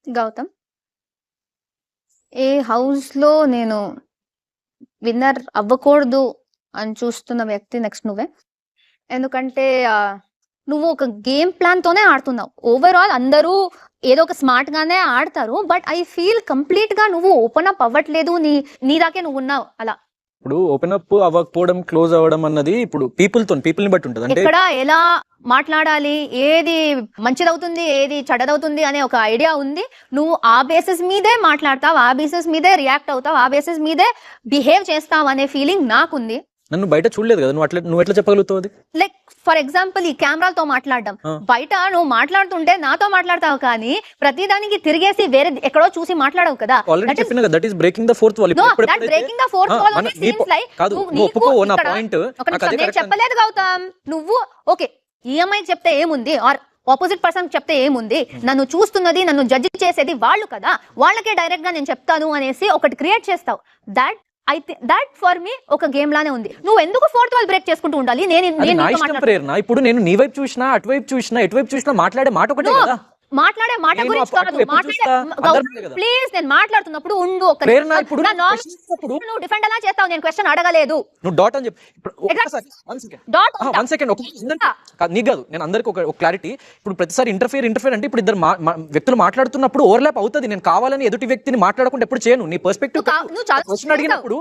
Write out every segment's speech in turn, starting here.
గౌతమ్, ఏ హౌస్‌లో నేను విన్నర్ అవ్వకూడదు అని చూస్తున్న వ్యక్తి నెక్స్ట్ నువ్వే. ఎందుకంటే నువ్వు ఒక గేమ్ ప్లాన్‌తోనే ఆడుతున్నావు. ఓవరాల్ అందరూ ఏదో ఒక స్మార్ట్‌గానే ఆడతారు. బట్ ఐ ఫీల్ కంప్లీట్‌గా నువ్వు ఓపెన్ అప్ అవ్వట్లేదు. నీ దాకే నువ్వున్నావు అలా. ఇప్పుడు ఓపెన్ అప్ అవ్వకపోవడం, క్లోజ్ అవ్వడం అన్నది ఇప్పుడు పీపుల్ని బట్టి ఉంటుంది. అంటే ఎక్కడ ఎలా మాట్లాడాలి, ఏది మంచిదవుతుంది, ఏది చెడ్డదవుతుంది అనే ఒక ఐడియా ఉంది. నువ్వు ఆ బేసిస్ మీదే మాట్లాడతావు, ఆ బేసిస్ మీదే రియాక్ట్ అవుతావు, ఆ బేసిస్ మీదే బిహేవ్ చేస్తావు అనే ఫీలింగ్ నాకుంది. నన్ను బయట చూడలేదు కదా, నువ్వు ఎట్లా చెప్పగలుగుతావు అది? లైక్ ఫర్ ఎగ్జాంపుల్ ఈ కెమెరాలతో మాట్లాడడం, బయట నువ్వు మాట్లాడుతుంటే నాతో మాట్లాడతావు కానీ ప్రతిదానికి తిరిగేసి వేరే ఎక్కడో చూసి మాట్లాడవు కదా. ఆల్రెడీ చెప్పిన కదా, that is breaking the fourth wall. Breaking the fourth wall only scenes like నేను చెప్పలేదు గౌతమ్. నువ్వు ఓకే ఈఎంఐ చెప్తే ఏముంది, ఆర్ ఆపోజిట్ పర్సన్ చెప్తే ఏముంది, నన్ను చూస్తున్నది, నన్ను జడ్జి చేసేది వాళ్ళు కదా, వాళ్ళకే డైరెక్ట్ గా నేను చెప్తాను అనేసి ఒకటి క్రియేట్ చేస్తావు. దట్ ఫర్ మీ ఒక గేమ్ లానే ఉంది. నువ్వు ఎందుకు ఫోర్త్ వాల్ బ్రేక్ చేసుకుంటూ ఉండాలి? ఇప్పుడు నేను నీ వైపు చూసినా, అటువైపు చూసినా, ఎటువైపు చూసినా మాట్లాడే మాట ఒకటే కదా. మాట్లాడే మాట గురించి కాదు. ప్లీజ్ నేను మాట్లాడుతున్నప్పుడు ఉండు. నువ్వు డిఫెండ్ అలా చేస్తావు, నేను క్వశ్చన్ అడగలేదు. నువ్వు డాట్ అని చెప్పి నీకు కాదు, నేను అందరికి ఒక క్లారిటీ. ఇప్పుడు ప్రతిసారి ఇంటర్ఫియర్ అంటే ఇప్పుడు ఇద్దరు వ్యక్తులు మాట్లాడుతున్నప్పుడు ఓవర్లాప్ అవుతుంది. నేను కావాలని ఎదుటి వ్యక్తిని మాట్లాడకుండా ఎప్పుడు చేయను. నీ పర్స్పెక్టివ్ క్వశ్చన్ అడిగినప్పుడు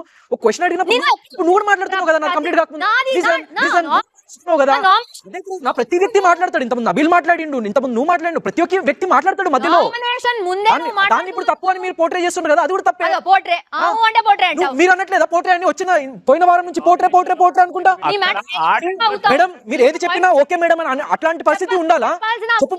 నువ్వు కూడా మాట్లాడుతున్నావు కదా, నాకు కంప్లీట్ కాకుండా కదా. నా ప్రతి వ్యక్తి మాట్లాడతాడు. ఇంతమంది నబీల్ మాట్లాడిండు, ఇంతమంది నువ్వు మాట్లాడు, ప్రతి ఒక్క వ్యక్తి మాట్లాడతాడు మధ్యలో. దాన్ని ఇప్పుడు తప్పు అని మీరు పోర్ట్రే చేస్తున్నారు కదా, అది కూడా తప్పే. మీరు అనట్లేదా పోర్ట్రే అని? వచ్చిన పోయిన వారం నుంచి పోర్ట్రే అనుకుంటా. మేడం మీరు ఏది చెప్పినా ఓకే మేడం అని అట్లాంటి పరిస్థితి ఉండాలా? చెప్పు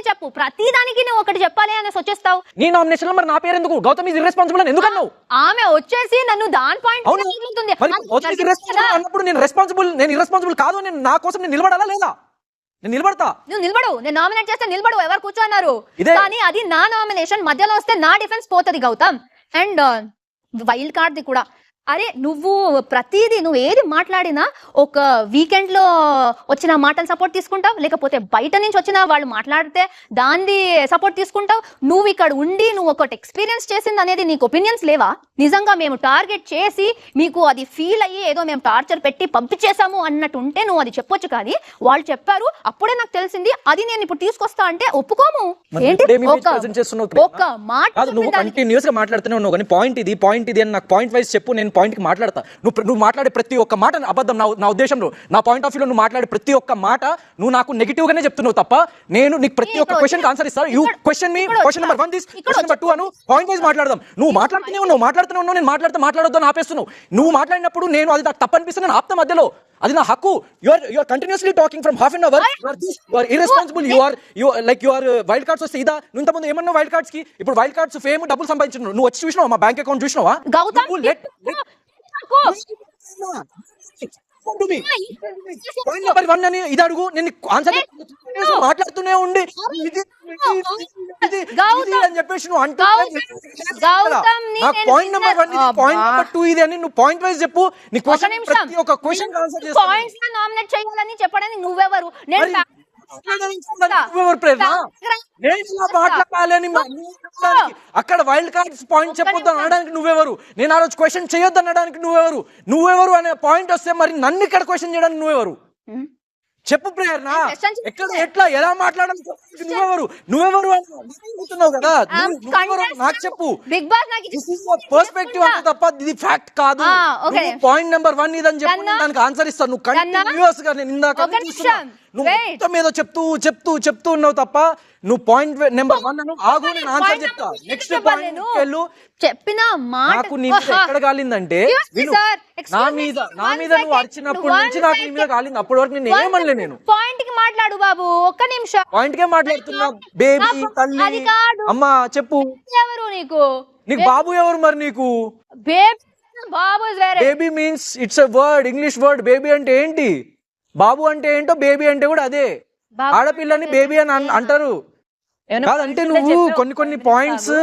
చెప్పు, ప్రతి దానికి నువ్వు ఒకటి చెప్పాలి అని వచ్చేస్తావు. నీ నామినేషన్ మరి నా పేరు ఎందుకు? గౌతమ్ ఈజ్ ఇర్రెస్పాన్సిబుల్ అని ఎందుకు అన్నావు? ఆమె వచ్చేసి నన్ను దాని పాయింట్ అన్నప్పుడు నేను ఇర్రెస్పాన్సిబుల్ కాదు, నేను నా కోసం నేను నిలబడాలా లేదా? నేను నిలబడతా. నువ్వు నిలబడు, నేను నామినేట్ చేస్తే నిలబడు. ఎవరు కూర్చోన్నారు కానీ అది నా నామినేషన్. మధ్యలో వస్తే నా డిఫెన్స్ పోతుంది గౌతమ్. అండ్ వైల్డ్ కార్డ్ ది కూడా. అరే నువ్వు ప్రతిదీ నువ్వు ఏది మాట్లాడినా ఒక వీకెండ్ లో వచ్చిన మాటలు సపోర్ట్ తీసుకుంటావు, లేకపోతే బయట నుంచి వచ్చిన వాళ్ళు మాట్లాడితే దాన్ని సపోర్ట్ తీసుకుంటావు. నువ్వు ఇక్కడ ఉండి నువ్వు ఒకటి ఎక్స్పీరియన్స్ చేసింది అనేది నీకు ఒపీనియన్స్ లేవా? నిజంగా మేము టార్గెట్ చేసి మీకు అది ఫీల్ అయ్యి ఏదో మేము టార్చర్ పెట్టి పంపించేసాము అన్నట్టు ఉంటే నువ్వు అది చెప్పొచ్చు. కానీ వాళ్ళు చెప్పారు అప్పుడే నాకు తెలిసింది, అది నేను ఇప్పుడు తీసుకొస్తా అంటే ఒప్పుకోము. ఒక మాట కంటిన్యూస్ గా మాట్లాడుతూనే ఉన్నావు కానీ పాయింట్ ఇది అని నాకు పాయింట్ వైజ్ చెప్పు, నేను పాయింట్ కి మాట్లాడతా. నువ్వు మాట్లాడే ప్రతి ఒక్క మాట అబద్ధం. నా ఉద్దేశంలో, నా పాయింట్ ఆఫ్ వ్యూలో నువ్వు మాట్లాడే ప్రతి ఒక్క మాట నువ్వు నాకు నెగిటివ్ గానే చెప్తున్నావు తప్ప నేను నీకు ప్రతి ఒక్క క్వశ్చన్ ఆన్సర్ ఇస్తాను. You question me question number 1 question number 2 Anu point wise మాట్లాడదాం. నువ్వు మాట్లాడుతూనే ఉన్నావు, నేను మాట్లాడొద్దు అని ఆపేస్తున్నావు. నువ్వు మాట్లాడినప్పుడు నేను అది నాకు తప్పనిపిస్తుంది, నేను ఆపుతా మధ్యలో. అది నా హక్కు. You are continuously talking from half an hour. You are irresponsible. You are wild cards వస్తే ఇదా? నువ్వు ఇంతకుముందు ఏమన్నావు వైల్డ్ కార్డ్స్ కి? ఇప్పుడు వైల్డ్ కార్డ్స్ ఫేమ్ డబ్బులు సంపాదించున్నావు. నువ్వు వచ్చి చూసినావా? మా బ్యాంక్ అకౌంట్ చూసినావా? ఇది అడుగు, నేను ఆన్సర్ మాట్లాడుతూనే ఉండి అని చెప్పేసి నువ్వు అంటూ పాయింట్ నెంబర్ 1 ఇది, పాయింట్ నెంబర్ 2 ఇది అని నువ్వు పాయింట్ వైజ్ చెప్పు. నీ క్వశ్చన్ ప్రతి ఒక్క క్వశ్చన్ ఆన్సర్ చేస్తా. పాయింట్స్ ని నామినేట్ చేయాలని చెప్పడానికి నువ్వెవరు? నేను అక్కడ వైల్డ్ కార్డ్స్ పాయింట్ చెప్పొద్దు అనడానికి నువ్వెవరు? నేను ఆ రోజు క్వశ్చన్ చేయొద్దు అనడానికి నువ్వెవరు అనే పాయింట్ వస్తే మరి నన్ను ఇక్కడ క్వశ్చన్ చేయడానికి నువ్వెవరు? చెప్పు ప్రేరణ. ఎక్కడ ఎట్లా ఎలా మాట్లాడాలి? నువ్వెవరు అనుకుంటున్నావు కదా, నాకు చెప్పు. బిగ్ బాస్ పర్స్పెక్టివ్ అంటే తప్ప ఇది ఫ్యాక్ట్ కాదు. పాయింట్ నెంబర్ 1 ఇదని చెప్పి దానికి ఆన్సర్ ఇస్తాను. నువ్వు కంటిన్యూస్ గా నేను ఇందాక నువ్వు మొత్తం ఏదో చెప్తూ ఉన్నావు తప్ప నువ్వు పాయింట్ నెంబర్ 1 అను ఆగు, నేను ఆన్సర్ చెప్తా. నెక్స్ట్ పాయింట్ వెళ్ళు. చెప్పిన మాట నాకు నీ మీద ఎక్కడ కాలిందంటే, నా మీద నువ్వు అరిచినప్పుడు నుంచి నాకు నీ మీద కాలింది. అప్పటి వరకు నేను ఏమనలే. నేను పాయింట్ కి మాట్లాడు బాబు, ఒక్క నిమిషం. పాయింట్ కే మాట్లాడుతున్నా. బేబీ, తల్లి, అమ్మా చెప్పు. ఎవరు నీకు బాబు ఎవరు మరి నీకు? Baby means it's a word, English word. Baby అంటే ఏంటి, బాబు అంటే ఏంటో బేబీ అంటే కూడా అదే. ఆడపిల్లని బేబీ అని అంటారు. కాదంటే నువ్వు కొన్ని పాయింట్స్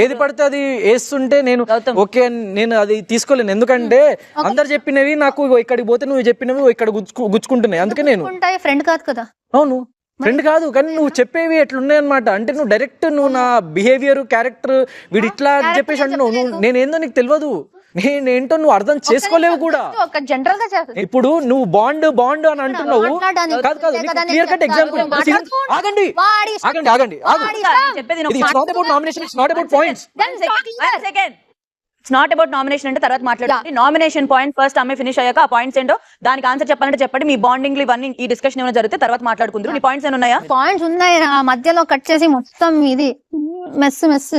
ఏది పడితే అది వేస్తుంటే నేను ఓకే నేను అది తీసుకోలేను. ఎందుకంటే అందరు చెప్పినవి నాకు ఇక్కడికి పోతే నువ్వు చెప్పినవి ఇక్కడ గుచ్చుకుంటున్నాయి. అందుకే నేను ఫ్రెండ్ కాదు కదా. అవును ఫ్రెండ్ కాదు కానీ నువ్వు చెప్పేవి ఎట్లున్నాయి అనమాట. అంటే నువ్వు డైరెక్ట్ నువ్వు నా బిహేవియర్ క్యారెక్టర్ వీడు ఇట్లా అని చెప్పేసి అంటున్నావు. నేనేందో నీకు తెలియదు, నేనేంటో నువ్వు అర్థం చేసుకోలేవు కూడా. ఒక జనరల్ గా ఇప్పుడు నువ్వు బాండ్ అని అంటున్నావు. కాదు క్లియర్ కట్ ఎగ్జాంపుల్. ఆగండి ఆగండి ఆగండి చెప్పేది it's not about nomination, it's not about points. It's not about nomination అంటే తర్వాత మాట్లాడాలి. నామినేషన్ పాయింట్ ఫస్ట్ అమ్మాయి ఫినిష్ అయ్యాక ఆ పాయింట్స్ ఏంటో దానికి ఆన్సర్ చెప్పాలంటే చెప్పండి. మీ బాండింగ్ ఇవన్నీ ఈ డిస్కషన్ ఏమైనా జరిగితే తర్వాత మాట్లాడుకుంటారు. నీ పాయింట్స్ ఏమైనా ఉన్నాయా? పాయింట్స్ ఉన్నాయి, మధ్యలో కట్ చేసి మొత్తం ఇది మెస్